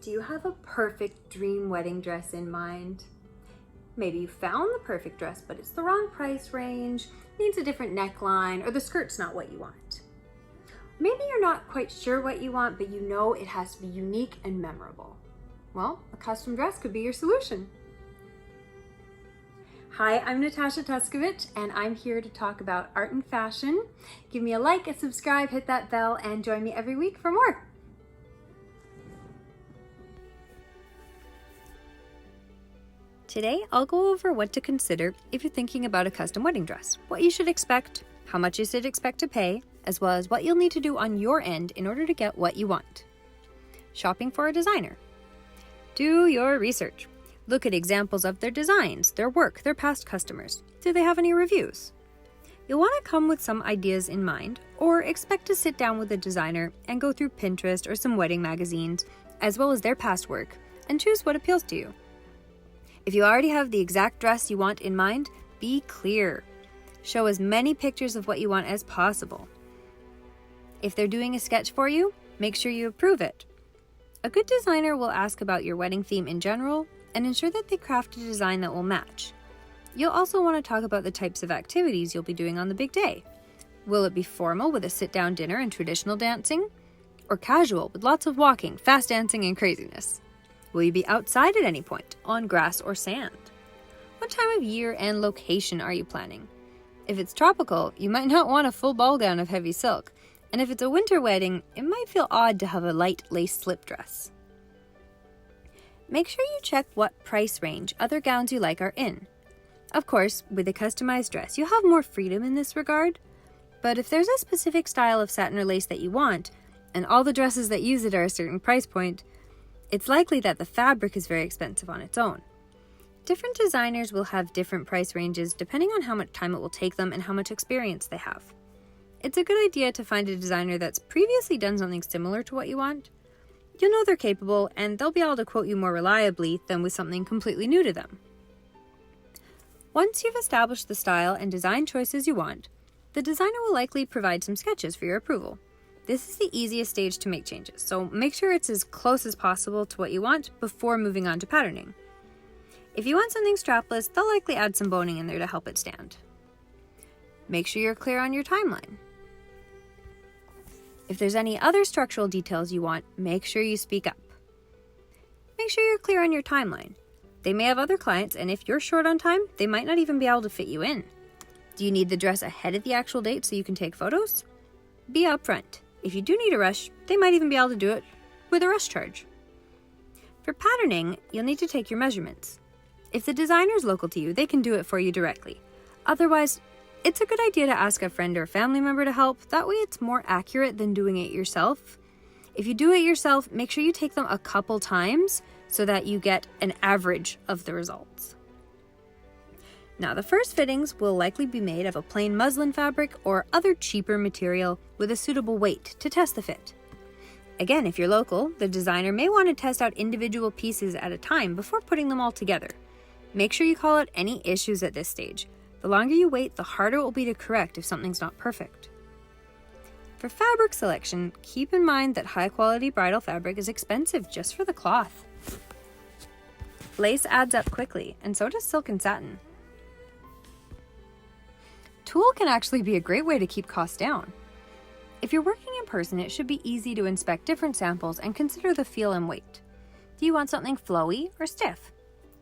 Do you have a perfect dream wedding dress in mind? Maybe you found the perfect dress, but it's the wrong price range, needs a different neckline, or the skirt's not what you want. Maybe you're not quite sure what you want, but you know it has to be unique and memorable. Well, a custom dress could be your solution. Hi, I'm Natasha Tuskovich, and I'm here to talk about art and fashion. Give me a like, a subscribe, hit that bell, and join me every week for more. Today, I'll go over what to consider if you're thinking about a custom wedding dress, what you should expect, how much you should expect to pay, as well as what you'll need to do on your end in order to get what you want. Shopping for a designer. Do your research. Look at examples of their designs, their work, their past customers. Do they have any reviews? You'll want to come with some ideas in mind, or expect to sit down with a designer and go through Pinterest or some wedding magazines, as well as their past work, and choose what appeals to you. If you already have the exact dress you want in mind, be clear. Show as many pictures of what you want as possible. If they're doing a sketch for you, make sure you approve it. A good designer will ask about your wedding theme in general and ensure that they craft a design that will match. You'll also want to talk about the types of activities you'll be doing on the big day. Will it be formal with a sit-down dinner and traditional dancing? Or casual with lots of walking, fast dancing, and craziness? Will you be outside at any point, on grass or sand? What time of year and location are you planning? If it's tropical, you might not want a full ball gown of heavy silk, and if it's a winter wedding, it might feel odd to have a light lace slip dress. Make sure you check what price range other gowns you like are in. Of course, with a customized dress, you have more freedom in this regard, but if there's a specific style of satin or lace that you want, and all the dresses that use it are a certain price point, it's likely that the fabric is very expensive on its own. Different designers will have different price ranges depending on how much time it will take them and how much experience they have. It's a good idea to find a designer that's previously done something similar to what you want. You'll know they're capable and they'll be able to quote you more reliably than with something completely new to them. Once you've established the style and design choices you want, the designer will likely provide some sketches for your approval. This is the easiest stage to make changes, so make sure it's as close as possible to what you want before moving on to patterning. If you want something strapless, they'll likely add some boning in there to help it stand. Make sure you're clear on your timeline. If there's any other structural details you want, make sure you speak up. Make sure you're clear on your timeline. They may have other clients, and if you're short on time, they might not even be able to fit you in. Do you need the dress ahead of the actual date so you can take photos? Be upfront. If you do need a rush, they might even be able to do it with a rush charge. For patterning, you'll need to take your measurements. If the designer is local to you, they can do it for you directly. Otherwise, it's a good idea to ask a friend or a family member to help. That way it's more accurate than doing it yourself. If you do it yourself, make sure you take them a couple times so that you get an average of the results. Now, the first fittings will likely be made of a plain muslin fabric or other cheaper material with a suitable weight to test the fit. Again, if you're local, the designer may want to test out individual pieces at a time before putting them all together. Make sure you call out any issues at this stage. The longer you wait, the harder it will be to correct if something's not perfect. For fabric selection, keep in mind that high-quality bridal fabric is expensive just for the cloth. Lace adds up quickly, and so does silk and satin. Tulle can actually be a great way to keep costs down. If you're working in person, it should be easy to inspect different samples and consider the feel and weight. Do you want something flowy or stiff?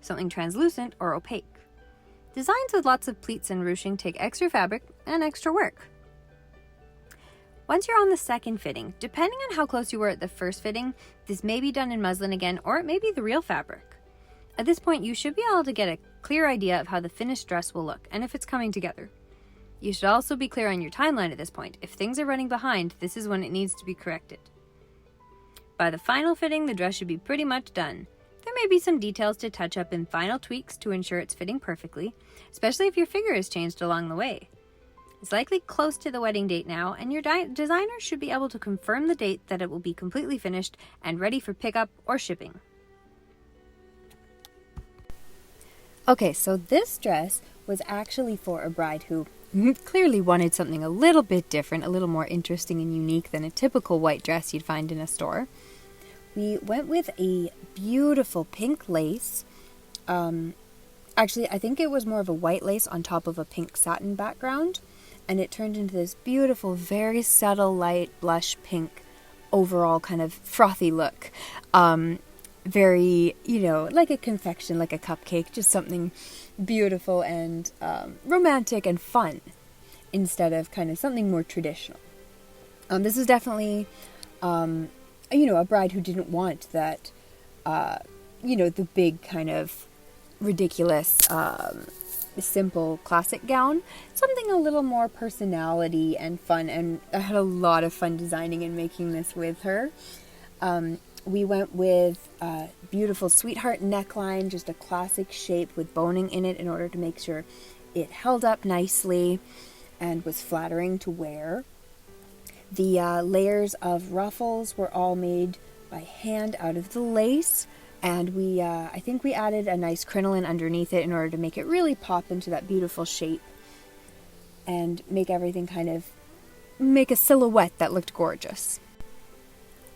Something translucent or opaque? Designs with lots of pleats and ruching take extra fabric and extra work. Once you're on the second fitting, depending on how close you were at the first fitting, this may be done in muslin again, or it may be the real fabric. At this point, you should be able to get a clear idea of how the finished dress will look and if it's coming together. You should also be clear on your timeline at this point. If things are running behind, this is when it needs to be corrected. By the final fitting, the dress should be pretty much done. There may be some details to touch up and final tweaks to ensure it's fitting perfectly, especially if your figure has changed along the way. It's likely close to the wedding date now, and your designer should be able to confirm the date that it will be completely finished and ready for pickup or shipping. Okay, so this dress was actually for a bride who clearly wanted something a little bit different, a little more interesting and unique than a typical white dress you'd find in a store. We went with a beautiful pink lace. Actually, I think it was more of a white lace on top of a pink satin background, and it turned into this beautiful, very subtle, light blush pink overall kind of frothy look. Very, like a confection, like a cupcake, just something beautiful and romantic and fun instead of kind of something more traditional. This is definitely, a bride who didn't want that, the big kind of ridiculous, simple classic gown. Something a little more personality and fun, and I had a lot of fun designing and making this with her. We went with a beautiful sweetheart neckline, just a classic shape with boning in it in order to make sure it held up nicely and was flattering to wear. The layers of ruffles were all made by hand out of the lace, and I think we added a nice crinoline underneath it in order to make it really pop into that beautiful shape and make everything make a silhouette that looked gorgeous.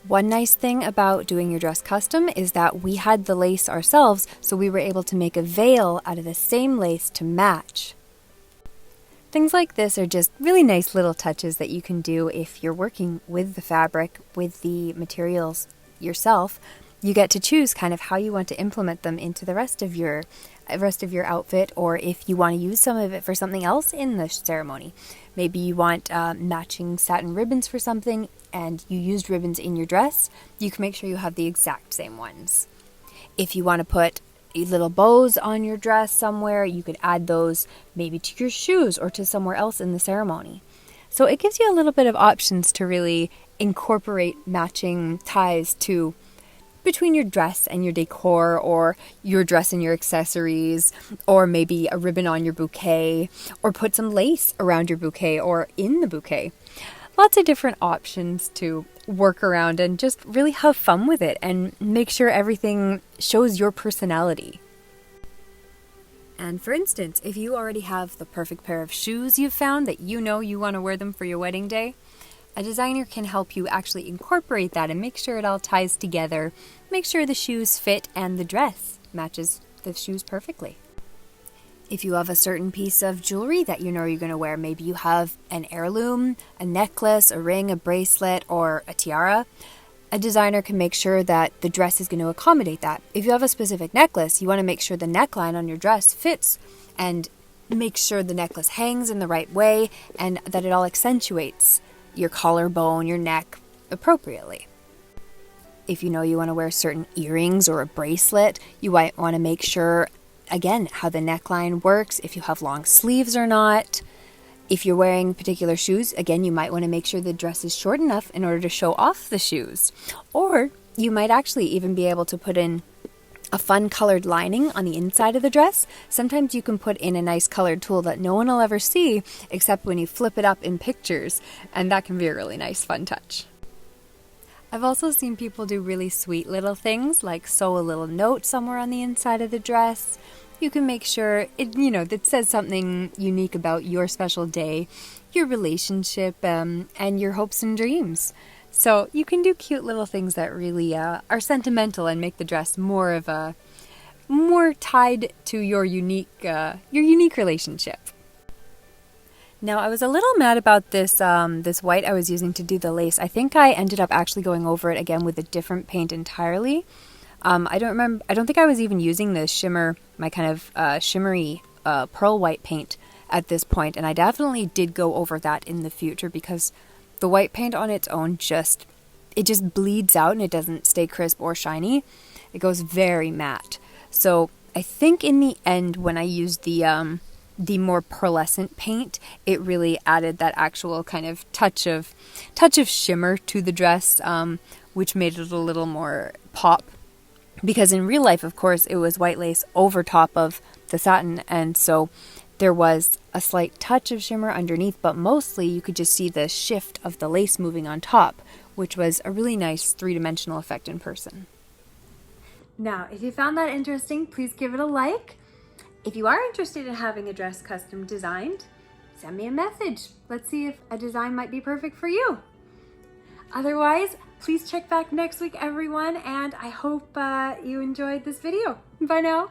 One nice thing about doing your dress custom is that we had the lace ourselves, so we were able to make a veil out of the same lace to match. Things like this are just really nice little touches that you can do if you're working with the fabric, with the materials yourself. You get to choose kind of how you want to implement them into the rest of your outfit, or if you want to use some of it for something else in the ceremony. Maybe you want matching satin ribbons for something and you used ribbons in your dress, you can make sure you have the exact same ones. If you want to put little bows on your dress somewhere, you could add those maybe to your shoes or to somewhere else in the ceremony. So it gives you a little bit of options to really incorporate matching ties to between your dress and your decor, or your dress and your accessories, or maybe a ribbon on your bouquet, or put some lace around your bouquet or in the bouquet. Lots of different options to work around and just really have fun with it and make sure everything shows your personality. And for instance, if you already have the perfect pair of shoes you've found that you know you want to wear them for your wedding day, a designer can help you actually incorporate that and make sure it all ties together, make sure the shoes fit and the dress matches the shoes perfectly. If you have a certain piece of jewelry that you know you're going to wear, maybe you have an heirloom, a necklace, a ring, a bracelet, or a tiara, a designer can make sure that the dress is going to accommodate that. If you have a specific necklace, you want to make sure the neckline on your dress fits and make sure the necklace hangs in the right way and that it all accentuates your collarbone, your neck appropriately. If you know you want to wear certain earrings or a bracelet, you might want to make sure, again, how the neckline works, if you have long sleeves or not. If you're wearing particular shoes, again, you might want to make sure the dress is short enough in order to show off the shoes. Or you might actually even be able to put in a fun colored lining on the inside of the dress. Sometimes you can put in a nice colored tulle that no one will ever see except when you flip it up in pictures, and that can be a really nice fun touch. I've also seen people do really sweet little things like sew a little note somewhere on the inside of the dress. You can make sure that says something unique about your special day, your relationship, and your hopes and dreams. So you can do cute little things that really are sentimental and make the dress more tied to your unique relationship. Now, I was a little mad about this white I was using to do the lace. I think I ended up actually going over it again with a different paint entirely. I don't think I was even using the shimmer, my kind of shimmery pearl white paint at this point, and I definitely did go over that in the future because the white paint on its own just bleeds out and it doesn't stay crisp or shiny. It goes very matte. So I think in the end, when I used the more pearlescent paint, it really added that actual kind of touch of shimmer to the dress, which made it a little more pop. Because in real life, of course, it was white lace over top of the satin, and so there was a slight touch of shimmer underneath, but mostly you could just see the shift of the lace moving on top, which was a really nice three-dimensional effect in person. Now, if you found that interesting, please give it a like. If you are interested in having a dress custom designed, send me a message. Let's see if a design might be perfect for you. Otherwise, Please check back next week, everyone, and I hope you enjoyed this video. Bye now.